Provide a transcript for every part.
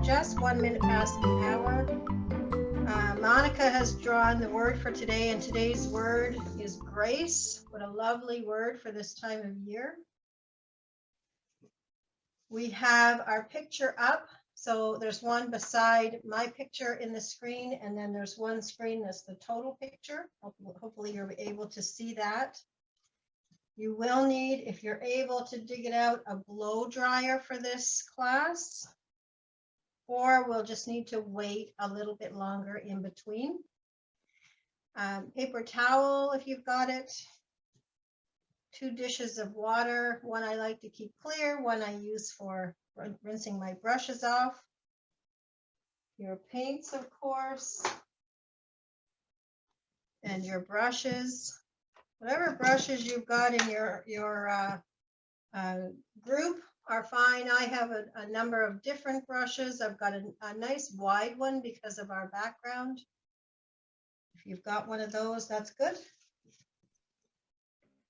just 1 minute past the hour. Monica has drawn the word for today, and today's word is grace. What a lovely word for this time of year. We have our picture up. So there's one beside my picture in the screen, and then there's one screen that's the total picture. Hopefully you're able to see that. You will need, if you're able to dig it out, a blow dryer for this class, or we'll just need to wait a little bit longer in between. Paper towel, if you've got it. 2 dishes of water. One I like to keep clear, one I use for rinsing my brushes off. Your paints, of course, and your brushes. Whatever brushes you've got in your group are fine. I have a number of different brushes. I've got a nice wide one because of our background. If you've got one of those, that's good.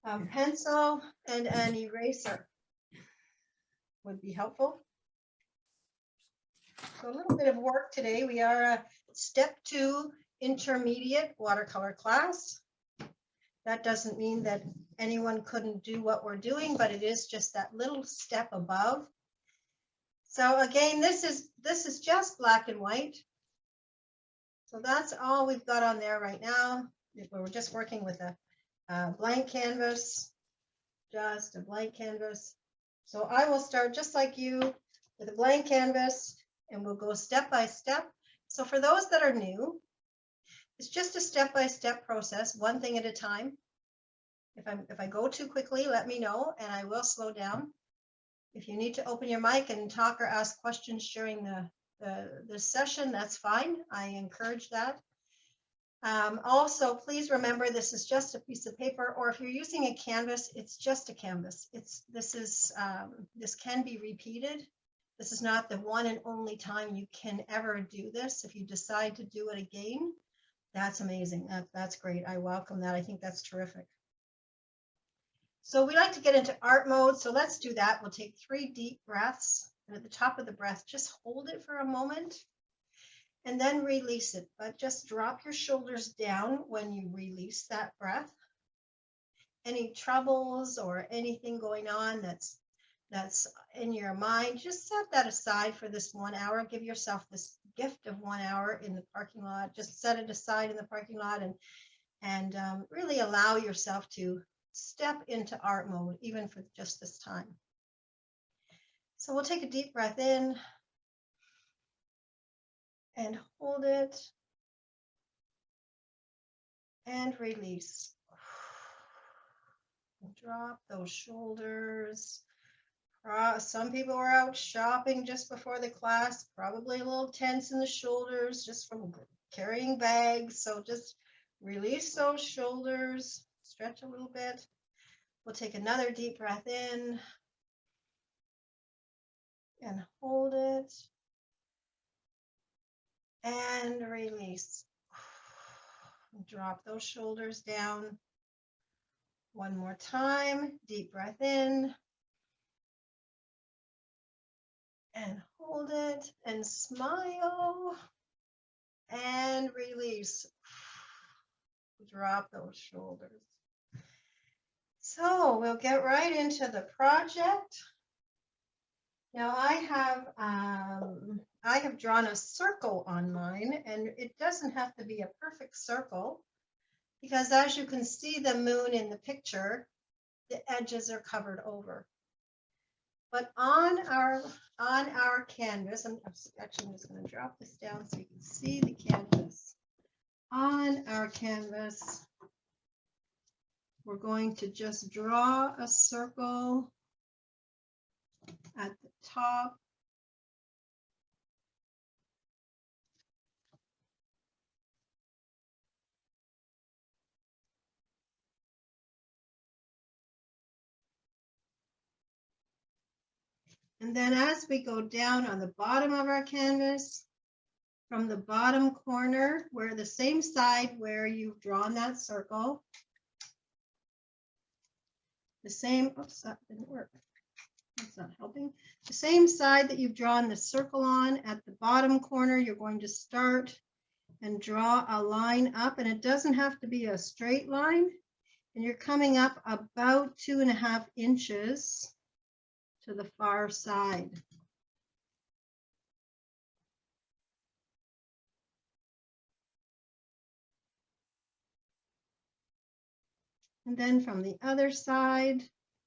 A pencil and an eraser would be helpful. So a little bit of work today. We are a step 2 intermediate watercolor class. That doesn't mean that anyone couldn't do what we're doing, but it is just that little step above. So again, this is just black and white. So that's all we've got on there right now. We're just working with a blank canvas, just a blank canvas. So I will start just like you with a blank canvas, and we'll go step by step. So for those that are new, it's just a step-by-step process, one thing at a time. If I go too quickly, let me know, and I will slow down. If you need to open your mic and talk or ask questions during the session, that's fine. I encourage that. Also, please remember this is just a piece of paper, or if you're using a canvas, it's just a canvas. This can be repeated. This is not the one and only time you can ever do this. If you decide to do it again, that's amazing. That's great. I welcome that. I think that's terrific. So we like to get into art mode. So let's do that. We'll take 3 deep breaths. And at the top of the breath, just hold it for a moment and then release it. But just drop your shoulders down when you release that breath. Any troubles or anything going on that's in your mind, just set that aside for this 1 hour. Give yourself this gift of 1 hour in the parking lot. Just set it aside in the parking lot and really allow yourself to step into art mode, even for just this time. So we'll take a deep breath in and hold it and release. Drop those shoulders. Some people were out shopping just before the class, probably a little tense in the shoulders just from carrying bags. So just release those shoulders, stretch a little bit. We'll take another deep breath in and hold it and release. Drop those shoulders down. One more time, deep breath in. And hold it and smile and release. Drop those shoulders. So we'll get right into the project. Now I have drawn a circle on mine, and it doesn't have to be a perfect circle because as you can see the moon in the picture, the edges are covered over. But on our canvas, I'm just going to drop this down so you can see the canvas. On our canvas, we're going to just draw a circle at the top. And then as we go down on the bottom of our canvas, from the bottom corner, where the same side where you've drawn that circle, the same, oops, that didn't work. That's not helping. The same side that you've drawn the circle on, at the bottom corner, you're going to start and draw a line up, and it doesn't have to be a straight line. And you're coming up about 2.5 inches to the far side. And then from the other side,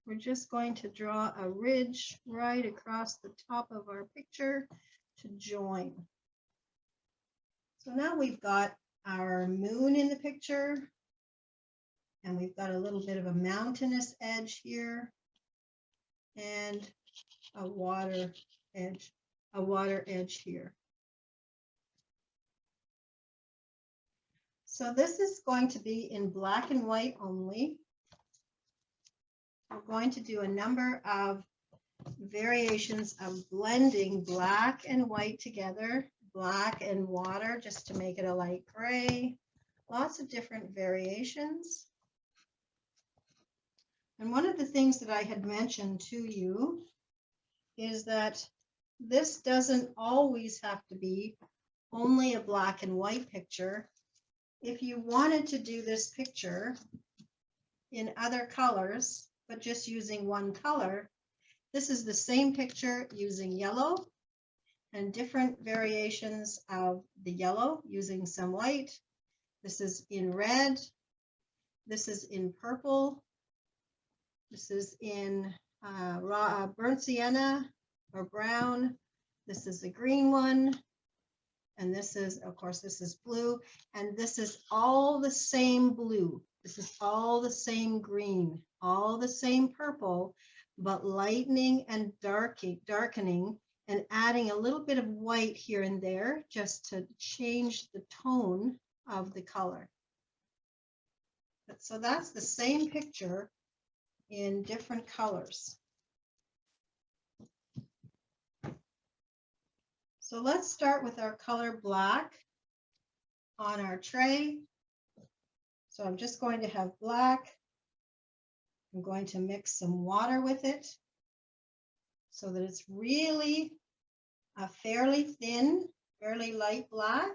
we're just going to draw a ridge right across the top of our picture to join. So now we've got our moon in the picture, and we've got a little bit of a mountainous edge here, and a water edge here. So this is going to be in black and white only. We're going to do a number of variations of blending black and white together, black and water, just to make it a light gray. Lots of different variations. And one of the things that I had mentioned to you is that this doesn't always have to be only a black and white picture. If you wanted to do this picture in other colors, but just using one color, this is the same picture using yellow and different variations of the yellow using some white. This is in red. This is in purple. This is in burnt sienna or brown. This is the green one. And this is, of course, this is blue. And this is all the same blue. This is all the same green, all the same purple, but lightening and darkening and adding a little bit of white here and there just to change the tone of the color. So that's the same picture in different colors. So let's start with our color black on our tray. So I'm just going to have black. I'm going to mix some water with it so that it's really a fairly thin, fairly light black.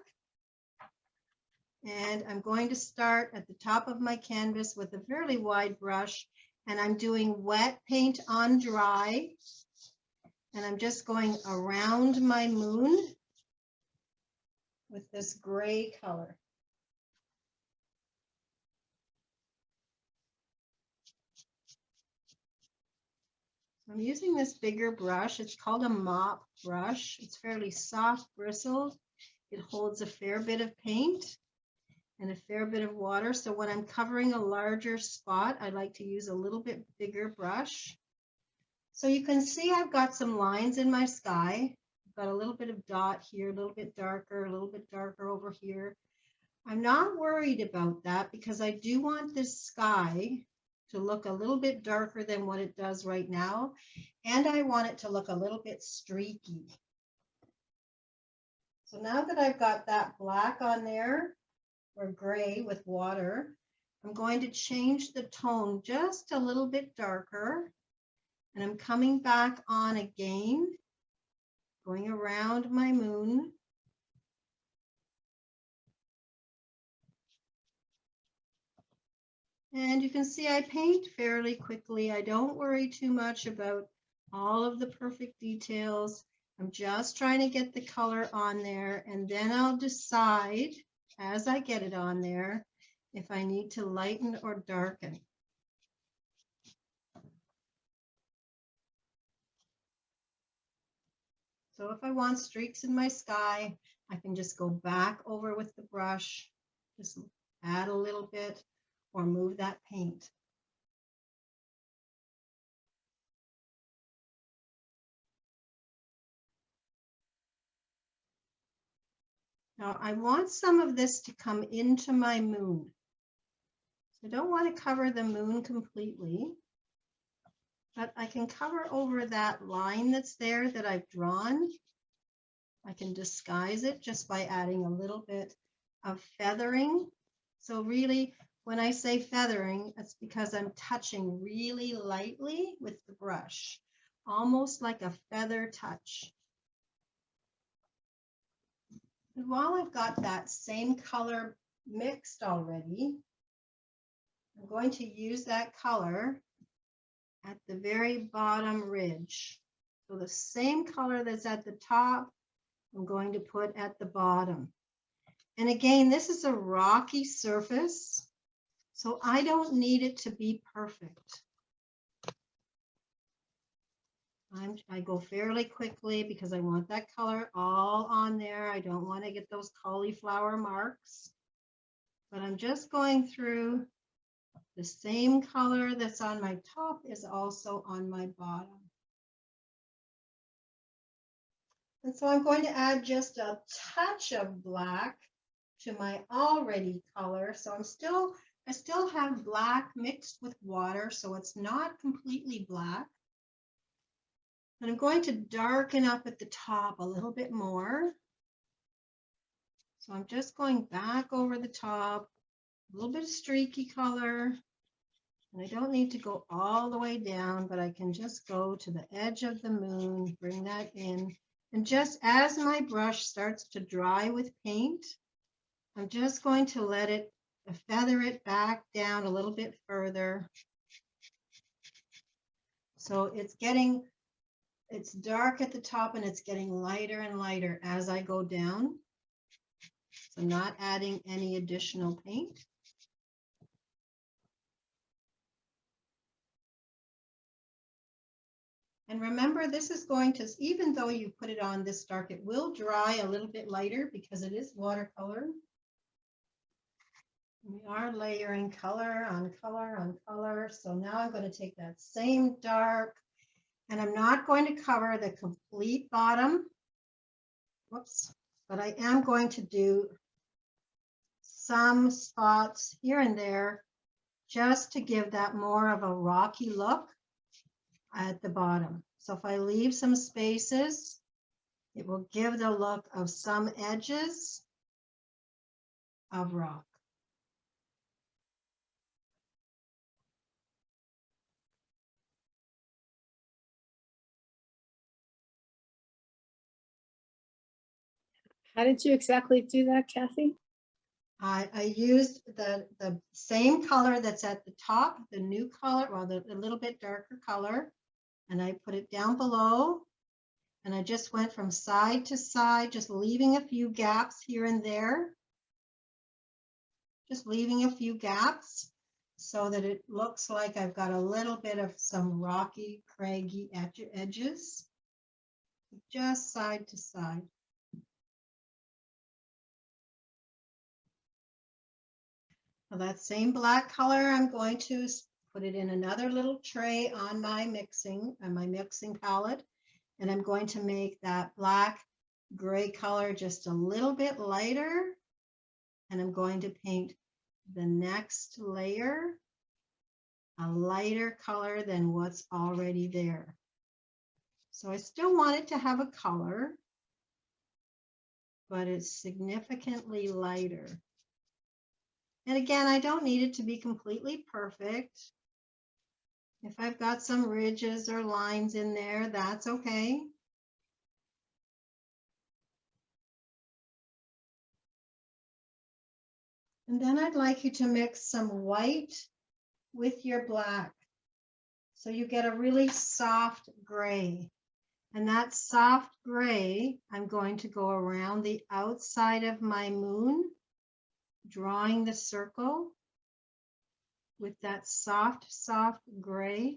And I'm going to start at the top of my canvas with a fairly wide brush, and I'm doing wet paint on dry. And I'm just going around my moon with this gray color. I'm using this bigger brush. It's called a mop brush. It's fairly soft bristled. It holds a fair bit of paint and a fair bit of water. So when I'm covering a larger spot, I like to use a little bit bigger brush. So you can see I've got some lines in my sky. I've got a little bit of dot here, a little bit darker over here. I'm not worried about that because I do want this sky to look a little bit darker than what it does right now. And I want it to look a little bit streaky. So now that I've got that black on there, or gray with water, I'm going to change the tone just a little bit darker. And I'm coming back on again, going around my moon. And you can see I paint fairly quickly. I don't worry too much about all of the perfect details. I'm just trying to get the color on there, and then I'll decide as I get it on there if I need to lighten or darken. So if I want streaks in my sky, I can just go back over with the brush, just add a little bit or move that paint. Now I want some of this to come into my moon. So I don't want to cover the moon completely, but I can cover over that line that's there that I've drawn. I can disguise it just by adding a little bit of feathering. So really, when I say feathering, it's because I'm touching really lightly with the brush. almost like a feather touch. And while I've got that same color mixed already, I'm going to use that color at the very bottom ridge. So the same color that's at the top, I'm going to put at the bottom. And again, this is a rocky surface, so I don't need it to be perfect. I go fairly quickly because I want that color all on there. I don't want to get those cauliflower marks. But I'm just going through the same color that's on my top is also on my bottom. And so I'm going to add just a touch of black to my already color. So I still have black mixed with water, so it's not completely black. And I'm going to darken up at the top a little bit more. So I'm just going back over the top, a little bit of streaky color. And I don't need to go all the way down, but I can just go to the edge of the moon, bring that in. And just as my brush starts to dry with paint, I'm just going to let it feather it back down a little bit further. So it's dark at the top and it's getting lighter and lighter as I go down. So not adding any additional paint. And remember, this is going to, even though you put it on this dark, it will dry a little bit lighter because it is watercolor. We are layering color on color on color. So now I'm going to take that same dark, and I'm not going to cover the complete bottom. Whoops. But I am going to do some spots here and there just to give that more of a rocky look at the bottom. So if I leave some spaces, it will give the look of some edges of rock. How did you exactly do that, Cathy? I used the same color that's at the top, the new color, well, the little bit darker color, and I put it down below, and I just went from side to side, just leaving a few gaps here and there, just leaving a few gaps so that it looks like I've got a little bit of some rocky, craggy edges, just side to side. Now that same black color, I'm going to put it in another little tray on my mixing palette, and I'm going to make that black gray color just a little bit lighter, and I'm going to paint the next layer a lighter color than what's already there. So I still want it to have a color, but it's significantly lighter. And again, I don't need it to be completely perfect. If I've got some ridges or lines in there, that's okay. And then I'd like you to mix some white with your black. So you get a really soft gray. And that soft gray, I'm going to go around the outside of my moon, drawing the circle with that soft, soft gray.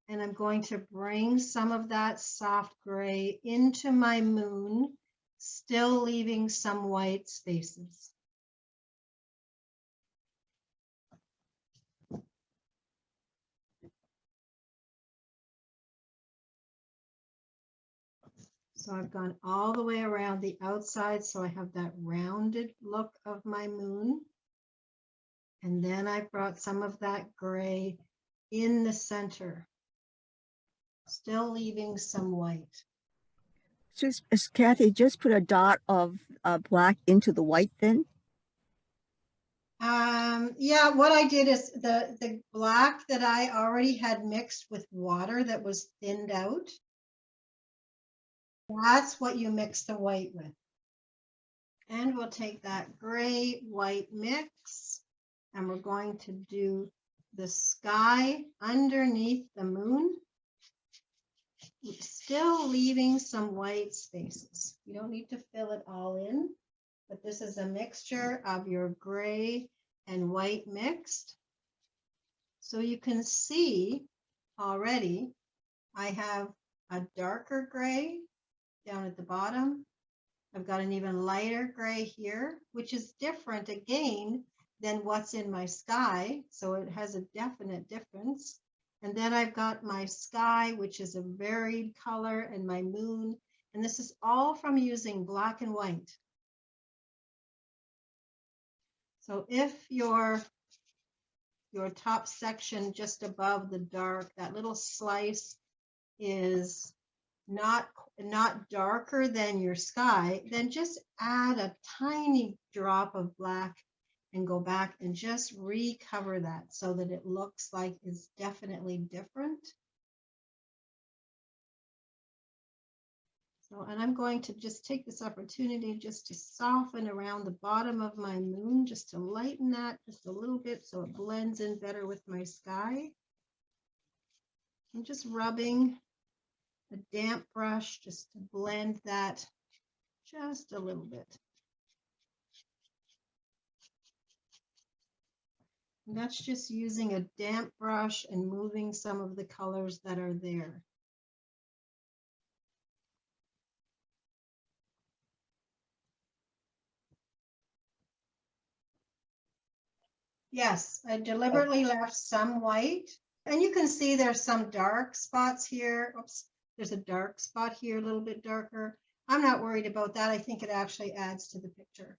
And I'm going to bring some of that soft gray into my moon, still leaving some white spaces. So I've gone all the way around the outside, so I have that rounded look of my moon. And then I brought some of that gray in the center, still leaving some white. Just, Cathy, just put a dot of black into the white then? Yeah, what I did is the black that I already had mixed with water that was thinned out. That's what you mix the white with. And we'll take that gray white mix and we're going to do the sky underneath the moon, still leaving some white spaces. You don't need to fill it all in, but this is a mixture of your gray and white mixed. So you can see already I have a darker gray down at the bottom. I've got an even lighter gray here, which is different again than what's in my sky. So it has a definite difference. And then I've got my sky, which is a varied color, and my moon. And this is all from using black and white. So if your top section just above the dark, that little slice is not darker than your sky, then just add a tiny drop of black and go back and just recover that so that it looks like it's definitely different. So, and I'm going to just take this opportunity just to soften around the bottom of my moon, just to lighten that just a little bit so it blends in better with my sky. I'm just rubbing a damp brush just to blend that just a little bit. And that's just using a damp brush and moving some of the colors that are there. Yes, I deliberately left some white. And you can see there's some dark spots here. Oops, there's a dark spot here, a little bit darker. I'm not worried about that. I think it actually adds to the picture.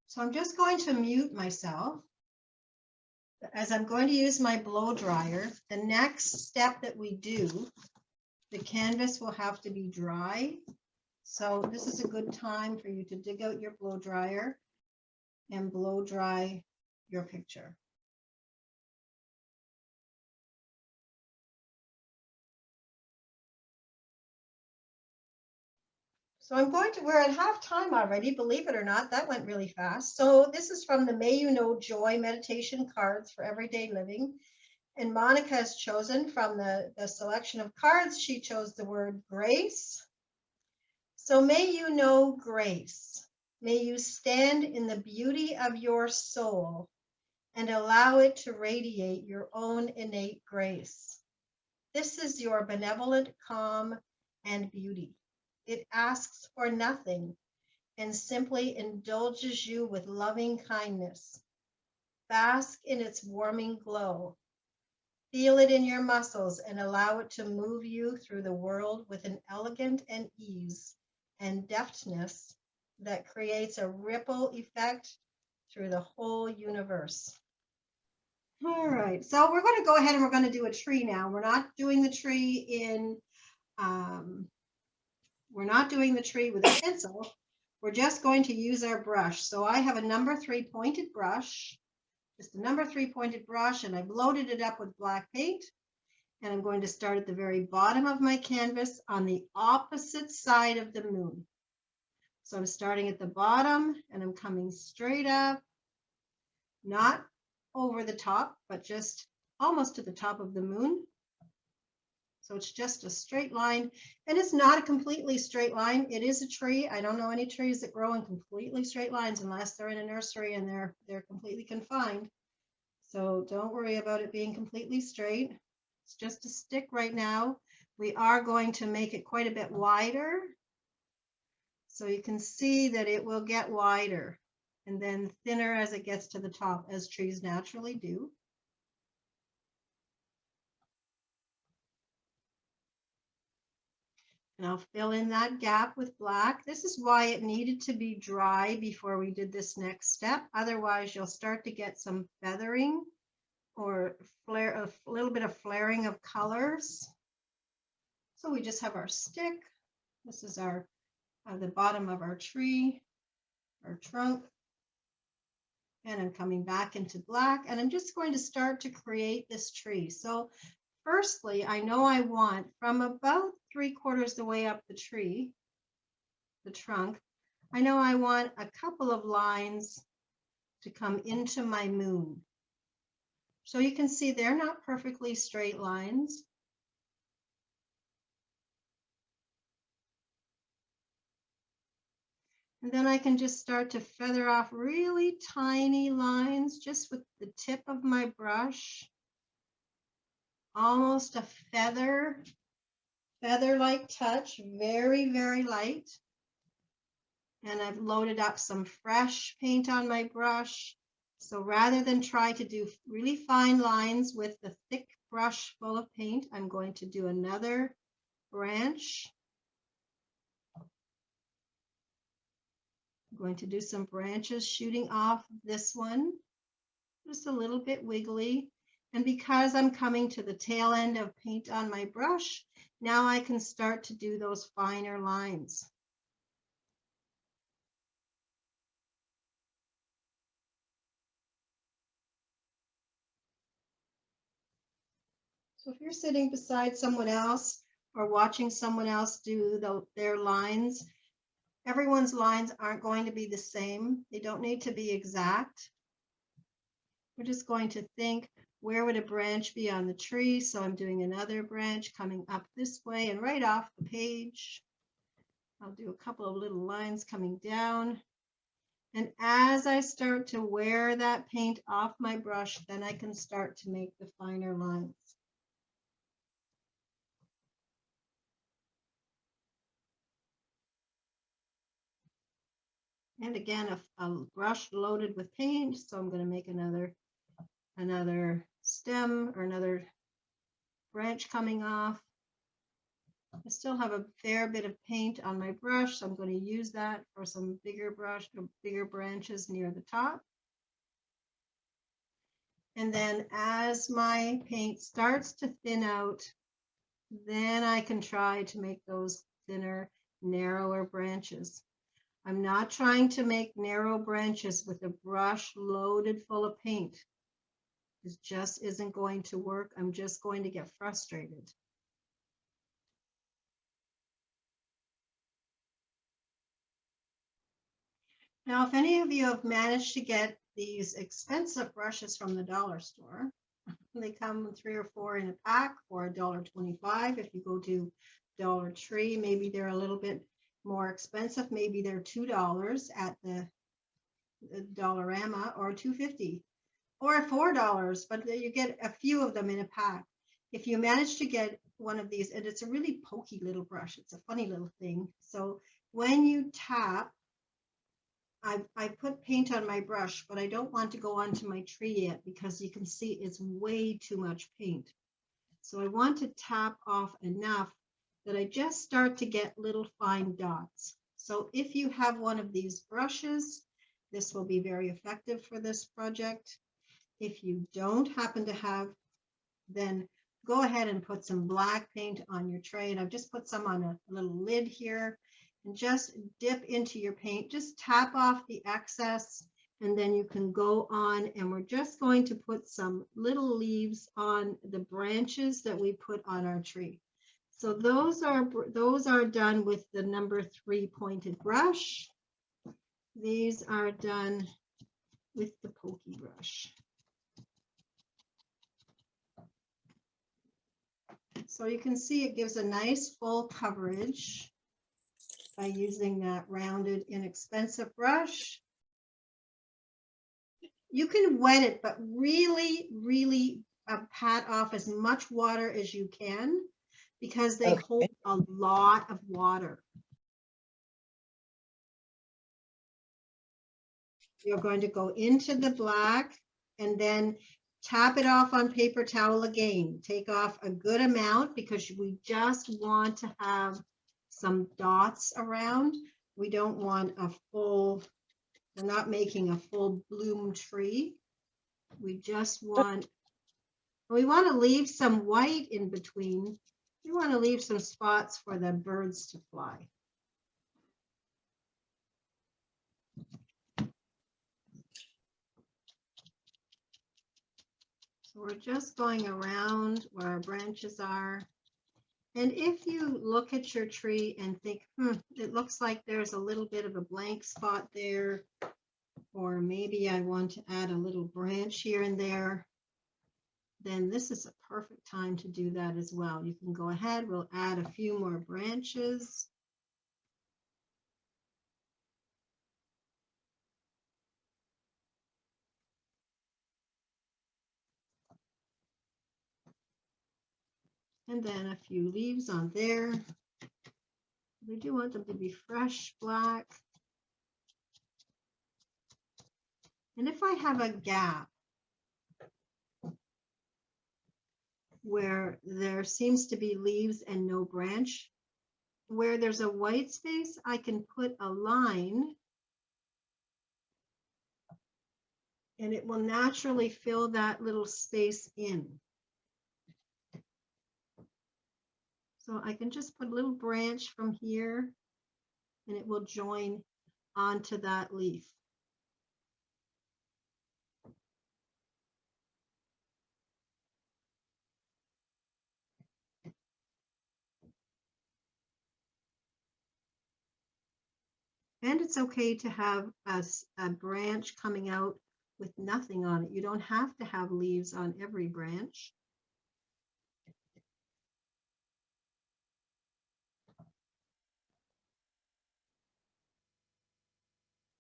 So I'm just going to mute myself. As I'm going to use my blow dryer, the next step that we do, the canvas will have to be dry. So this is a good time for you to dig out your blow dryer and blow dry your picture. So I'm going to, we're at half time already, believe it or not, that went really fast. So this is from the May You Know Joy meditation cards for everyday living. And Monica has chosen from the selection of cards, she chose the word grace. So may you know grace. May you stand in the beauty of your soul and allow it to radiate your own innate grace. This is your benevolent calm and beauty. It asks for nothing and simply indulges you with loving kindness. Bask in its warming glow. Feel it in your muscles and allow it to move you through the world with an elegant and ease and deftness that creates a ripple effect through the whole universe. All right, so we're going to go ahead and we're going to do a tree now. We're not doing the tree in we're not doing the tree with a pencil. We're just going to use our brush. So I have a number 3 pointed brush, just a number 3 pointed brush, and I've loaded it up with black paint. And I'm going to start at the very bottom of my canvas on the opposite side of the moon. So I'm starting at the bottom and I'm coming straight up, not over the top, but just almost to the top of the moon. So it's just a straight line, and it's not a completely straight line. It is a tree. I don't know any trees that grow in completely straight lines unless they're in a nursery and they're completely confined. So don't worry about it being completely straight. It's just a stick right now. We are going to make it quite a bit wider. So you can see that it will get wider and then thinner as it gets to the top, as trees naturally do. And I'll fill in that gap with black. This is why it needed to be dry before we did this next step. Otherwise, you'll start to get some feathering or flare, a little bit of flaring of colors. So we just have our stick. This is our the bottom of our tree, our trunk. And I'm coming back into black, and I'm just going to start to create this tree. So firstly, I know I want from about 3/4 the way up the tree, the trunk, I know I want a couple of lines to come into my moon. So you can see they're not perfectly straight lines. And then I can just start to feather off really tiny lines just with the tip of my brush. Almost a feather-like touch, very, very light. And I've loaded up some fresh paint on my brush. So rather than try to do really fine lines with the thick brush full of paint, I'm going to do another branch. I'm going to do some branches shooting off this one, just a little bit wiggly. And because I'm coming to the tail end of paint on my brush, now I can start to do those finer lines. So if you're sitting beside someone else or watching someone else do their lines, everyone's lines aren't going to be the same. They don't need to be exact. We're just going to think, where would a branch be on the tree? So I'm doing another branch coming up this way and right off the page. I'll do a couple of little lines coming down. And as I start to wear that paint off my brush, then I can start to make the finer lines. And again, a brush loaded with paint. So I'm going to make another stem or another branch coming off. I still have a fair bit of paint on my brush, so I'm going to use that for some bigger branches near the top. And then as my paint starts to thin out, then I can try to make those thinner, narrower branches. I'm not trying to make narrow branches with a brush loaded full of paint. It just isn't going to work. I'm just going to get frustrated. Now, if any of you have managed to get these expensive brushes from the dollar store, they come 3 or 4 in a pack for $1.25. If you go to Dollar Tree, maybe they're a little bit more expensive. Maybe they're $2 at the Dollarama, or $2.50 or $4, but you get a few of them in a pack. If you manage to get one of these, and it's a really pokey little brush, it's a funny little thing. So when you tap, I put paint on my brush, but I don't want to go onto my tree yet because you can see it's way too much paint. So I want to tap off enough that I just start to get little fine dots. So if you have one of these brushes, this will be very effective for this project. If you don't happen to have, then go ahead and put some black paint on your tray. And I've just put some on a little lid here. And just dip into your paint, just tap off the excess, and then you can go on, and we're just going to put some little leaves on the branches that we put on our tree. So those are done with the number 3 pointed brush. These are done with the pokey brush. So you can see it gives a nice full coverage by using that rounded, inexpensive brush. You can wet it, but really, really pat off as much water as you can because they hold a lot of water. You're going to go into the black and then tap it off on paper towel again. Take off a good amount because we just want to have some dots around. We don't want a full, we're not making a full bloom tree. We just want, we want to leave some white in between. We want to leave some spots for the birds to fly. So we're just going around where our branches are. And if you look at your tree and think, it looks like there's a little bit of a blank spot there, or maybe I want to add a little branch here and there, then this is a perfect time to do that as well. You can go ahead, we'll add a few more branches. And then a few leaves on there. We do want them to be fresh, black. And if I have a gap where there seems to be leaves and no branch, where there's a white space, I can put a line and it will naturally fill that little space in. So I can just put a little branch from here and it will join onto that leaf. And it's okay to have a branch coming out with nothing on it. You don't have to have leaves on every branch.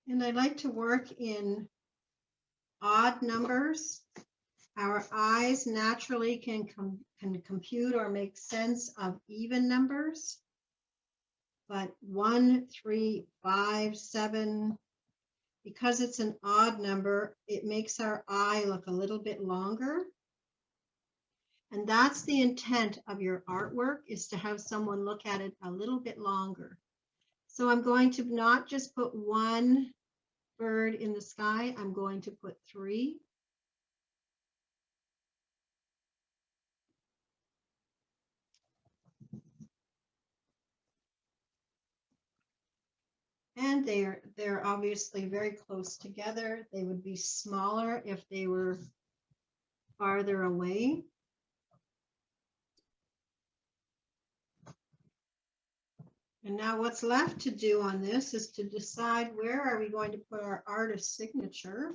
And I like to work in odd numbers. Our eyes naturally can compute or make sense of even numbers. But 1, 3, 5, 7, because it's an odd number, it makes our eye look a little bit longer. And that's the intent of your artwork, is to have someone look at it a little bit longer. So I'm going to not just put one bird in the sky, I'm going to put 3. And they're obviously very close together. They would be smaller if they were farther away. And now what's left to do on this is to decide where are we going to put our artist signature.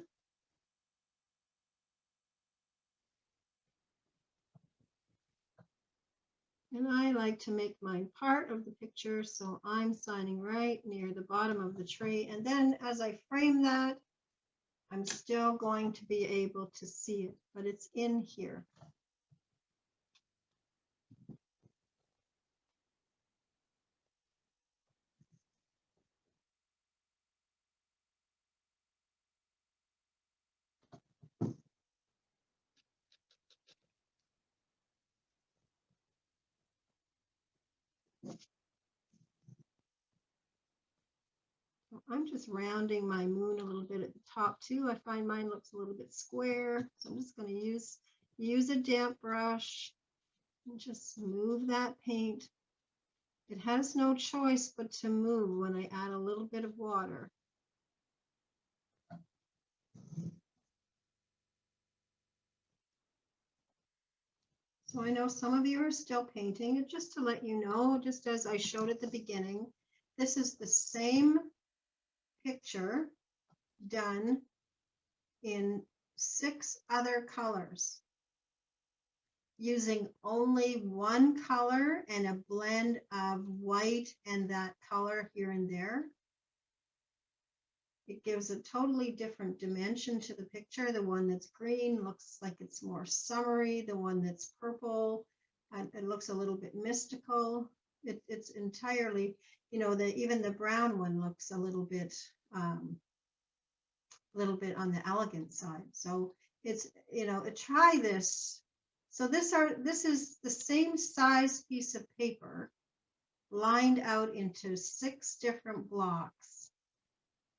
And I like to make mine part of the picture, so I'm signing right near the bottom of the tree. And then as I frame that, I'm still going to be able to see it, but it's in here. I'm just rounding my moon a little bit at the top too. I find mine looks a little bit square. So I'm just going to use a damp brush and just move that paint. It has no choice but to move when I add a little bit of water. So I know some of you are still painting, and just to let you know, just as I showed at the beginning, this is the same picture done in 6 other colors using only one color and a blend of white and that color here and there. It gives a totally different dimension to the picture. The one that's green looks like it's more summery. The one that's purple, it looks a little bit mystical. It's entirely, you know, even the brown one looks a little bit on the elegant side. So it's, you know, try this. So this is the same size piece of paper lined out into 6 different blocks.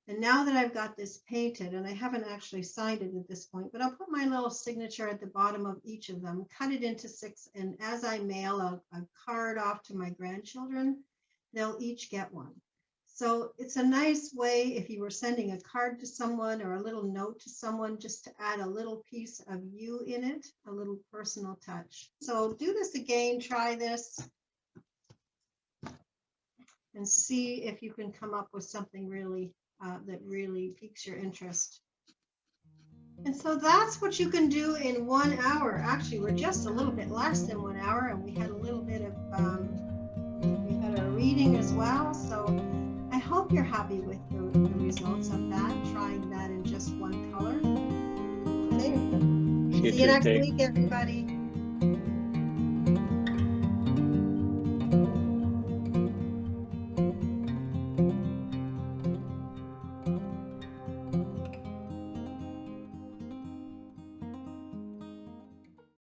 And now that I've got this painted, and I haven't actually signed it at this point, but I'll put my little signature at the bottom of each of them, cut it into 6, and as I mail a card off to my grandchildren, they'll each get one. So it's a nice way if you were sending a card to someone or a little note to someone, just to add a little piece of you in it, a little personal touch. So do this again, try this, and see if you can come up with something really that really piques your interest. And so that's what you can do in 1 hour. Actually, we're just a little bit less than 1 hour, and we had a little bit of we had a reading as well. So I hope you're happy with the results of that, trying that in just one color. Okay. See you next week, everybody.